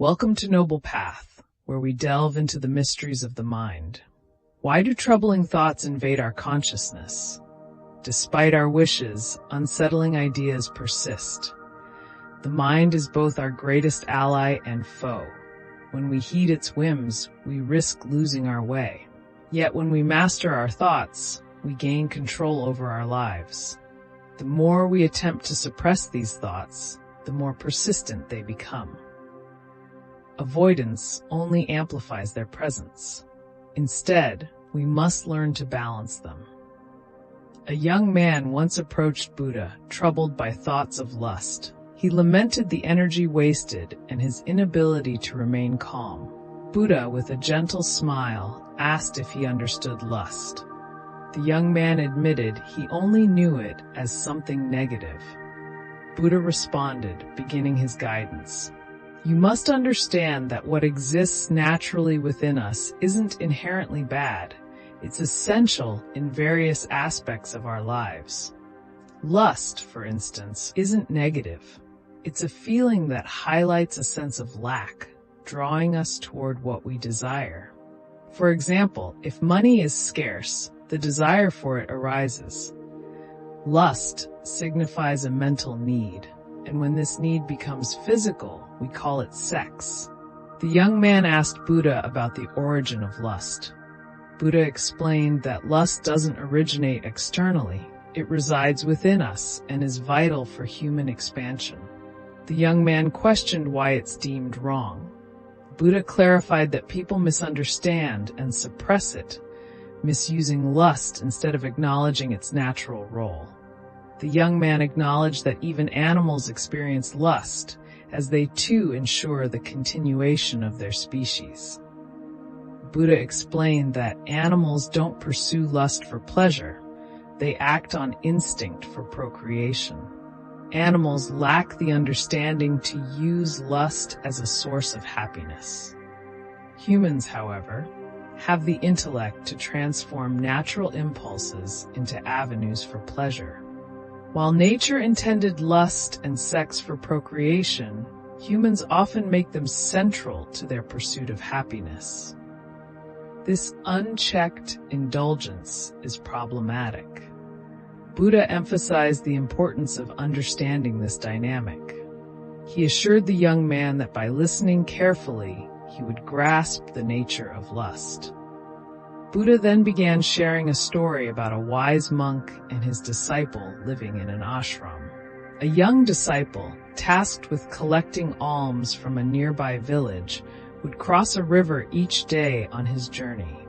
Welcome to Noble Path, where we delve into the mysteries of the mind. Why do troubling thoughts invade our consciousness? Despite our wishes, unsettling ideas persist. The mind is both our greatest ally and foe. When we heed its whims, we risk losing our way. Yet when we master our thoughts, we gain control over our lives. The more we attempt to suppress these thoughts, the more persistent they become. Avoidance only amplifies their presence. Instead, we must learn to balance them. A young man once approached Buddha, troubled by thoughts of lust. He lamented the energy wasted and his inability to remain calm. Buddha, with a gentle smile, asked if he understood lust. The young man admitted he only knew it as something negative. Buddha responded, beginning his guidance. You must understand that what exists naturally within us isn't inherently bad. It's essential in various aspects of our lives. Lust, for instance, isn't negative. It's a feeling that highlights a sense of lack, drawing us toward what we desire. For example, if money is scarce, the desire for it arises. Lust signifies a mental need, and when this need becomes physical, we call it sex. The young man asked Buddha about the origin of lust. Buddha explained that lust doesn't originate externally. It resides within us and is vital for human expansion. The young man questioned why it's deemed wrong. Buddha clarified that people misunderstand and suppress it, misusing lust instead of acknowledging its natural role. The young man acknowledged that even animals experience lust, as they too ensure the continuation of their species. Buddha explained that animals don't pursue lust for pleasure. They act on instinct for procreation. Animals lack the understanding to use lust as a source of happiness. Humans, however, have the intellect to transform natural impulses into avenues for pleasure. While nature intended lust and sex for procreation, humans often make them central to their pursuit of happiness. This unchecked indulgence is problematic. Buddha emphasized the importance of understanding this dynamic. He assured the young man that by listening carefully, he would grasp the nature of lust. Buddha then began sharing a story about a wise monk and his disciple living in an ashram. A young disciple, tasked with collecting alms from a nearby village, would cross a river each day on his journey.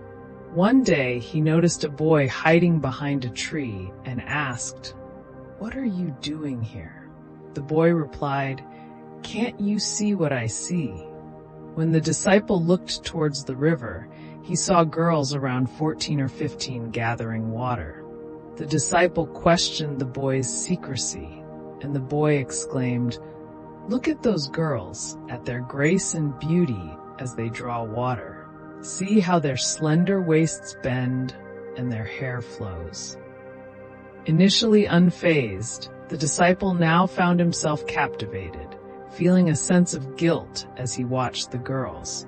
One day, he noticed a boy hiding behind a tree and asked, "What are you doing here?" The boy replied, "Can't you see what I see?" When the disciple looked towards the river, he saw girls around 14 or 15 gathering water. The disciple questioned the boy's secrecy, and the boy exclaimed, "Look at those girls, at their grace and beauty as they draw water. See how their slender waists bend and their hair flows." Initially unfazed, the disciple now found himself captivated, feeling a sense of guilt as he watched the girls,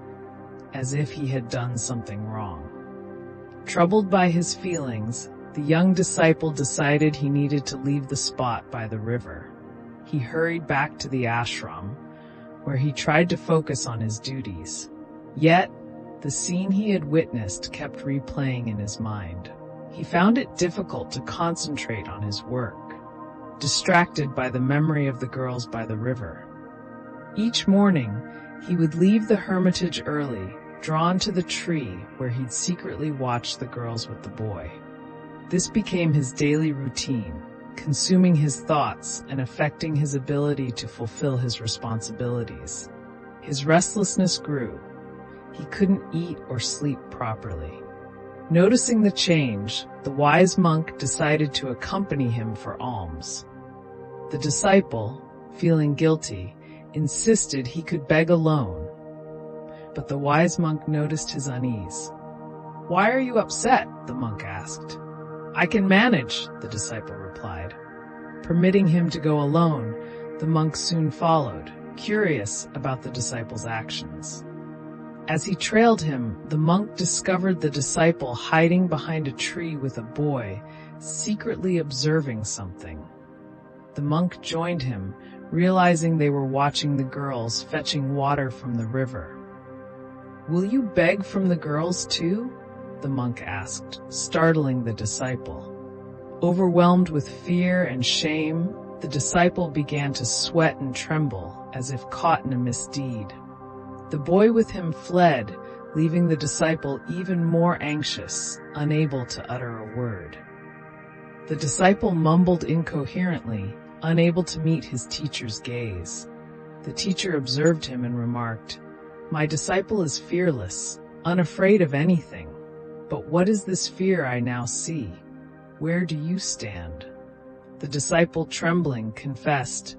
as if he had done something wrong. Troubled by his feelings, the young disciple decided he needed to leave the spot by the river. He hurried back to the ashram, where he tried to focus on his duties. Yet, the scene he had witnessed kept replaying in his mind. He found it difficult to concentrate on his work, distracted by the memory of the girls by the river. Each morning, he would leave the hermitage early, drawn to the tree where he'd secretly watch the girls with the boy. This became his daily routine, consuming his thoughts and affecting his ability to fulfill his responsibilities. His restlessness grew. He couldn't eat or sleep properly. Noticing the change, the wise monk decided to accompany him for alms. The disciple, feeling guilty, insisted he could beg alone, but the wise monk noticed his unease. "Why are you upset?" the monk asked. "I can manage," the disciple replied. Permitting him to go alone, the monk soon followed, curious about the disciple's actions. As he trailed him, the monk discovered the disciple hiding behind a tree with a boy, secretly observing something. The monk joined him, realizing they were watching the girls fetching water from the river. "Will you beg from the girls too?" the monk asked, startling the disciple. Overwhelmed with fear and shame, the disciple began to sweat and tremble, as if caught in a misdeed. The boy with him fled, leaving the disciple even more anxious, unable to utter a word. The disciple mumbled incoherently, unable to meet his teacher's gaze. The teacher observed him and remarked, "My disciple is fearless, unafraid of anything. But what is this fear I now see? Where do you stand?" The disciple, trembling, confessed,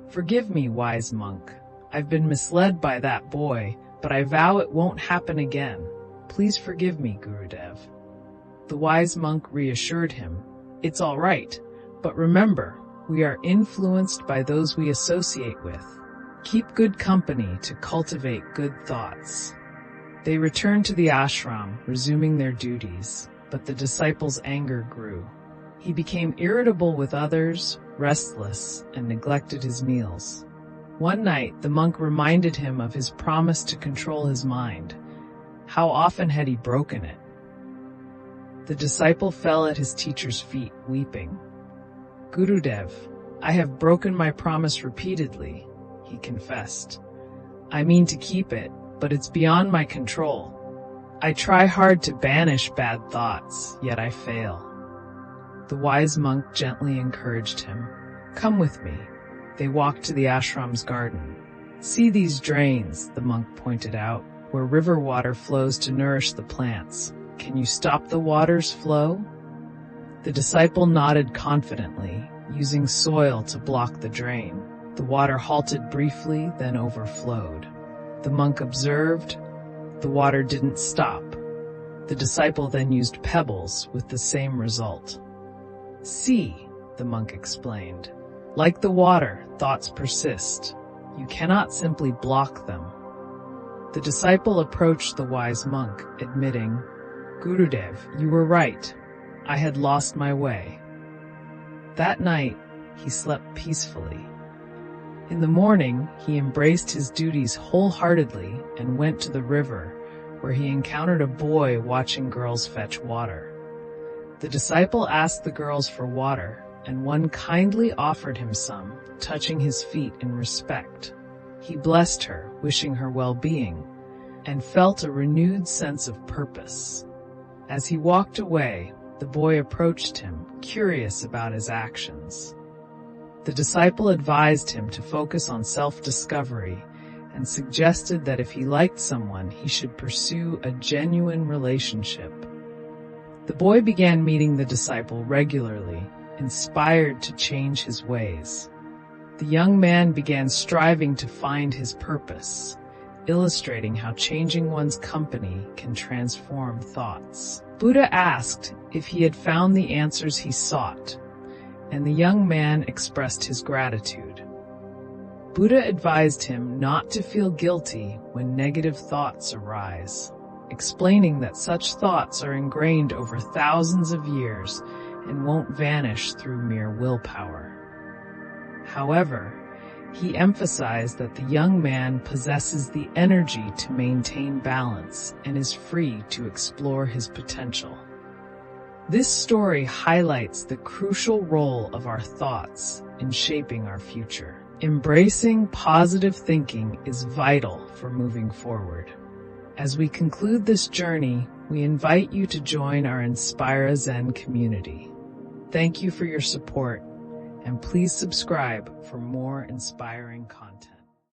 "Forgive me, wise monk. I've been misled by that boy, but I vow it won't happen again. Please forgive me, Gurudev." The wise monk reassured him, "It's all right, but remember, we are influenced by those we associate with. Keep good company to cultivate good thoughts." They returned to the ashram, resuming their duties, but the disciple's anger grew. He became irritable with others, restless, and neglected his meals. One night, the monk reminded him of his promise to control his mind. How often had he broken it? The disciple fell at his teacher's feet, weeping. "Gurudev, I have broken my promise repeatedly," he confessed. "I mean to keep it, but it's beyond my control. I try hard to banish bad thoughts, yet I fail." The wise monk gently encouraged him. "Come with me." They walked to the ashram's garden. "See these drains," the monk pointed out, "where river water flows to nourish the plants. Can you stop the water's flow?" The disciple nodded confidently, using soil to block the drain. The water halted briefly, then overflowed. The monk observed. The water didn't stop. The disciple then used pebbles, with the same result. "See," the monk explained. "Like the water, thoughts persist. You cannot simply block them." The disciple approached the wise monk, admitting, "Gurudev, you were right. I had lost my way." That night, he slept peacefully. In the morning, he embraced his duties wholeheartedly and went to the river, where he encountered a boy watching girls fetch water. The disciple asked the girls for water, and one kindly offered him some, touching his feet in respect. He blessed her, wishing her well-being, and felt a renewed sense of purpose. As he walked away, the boy approached him, curious about his actions. The disciple advised him to focus on self-discovery and suggested that if he liked someone, he should pursue a genuine relationship. The boy began meeting the disciple regularly, inspired to change his ways. The young man began striving to find his purpose, illustrating how changing one's company can transform thoughts. Buddha asked if he had found the answers he sought, and the young man expressed his gratitude. Buddha advised him not to feel guilty when negative thoughts arise, explaining that such thoughts are ingrained over thousands of years and won't vanish through mere willpower. However, he emphasized that the young man possesses the energy to maintain balance and is free to explore his potential. This story highlights the crucial role of our thoughts in shaping our future. Embracing positive thinking is vital for moving forward. As we conclude this journey, we invite you to join our Inspire Zen community. Thank you for your support, and please subscribe for more inspiring content.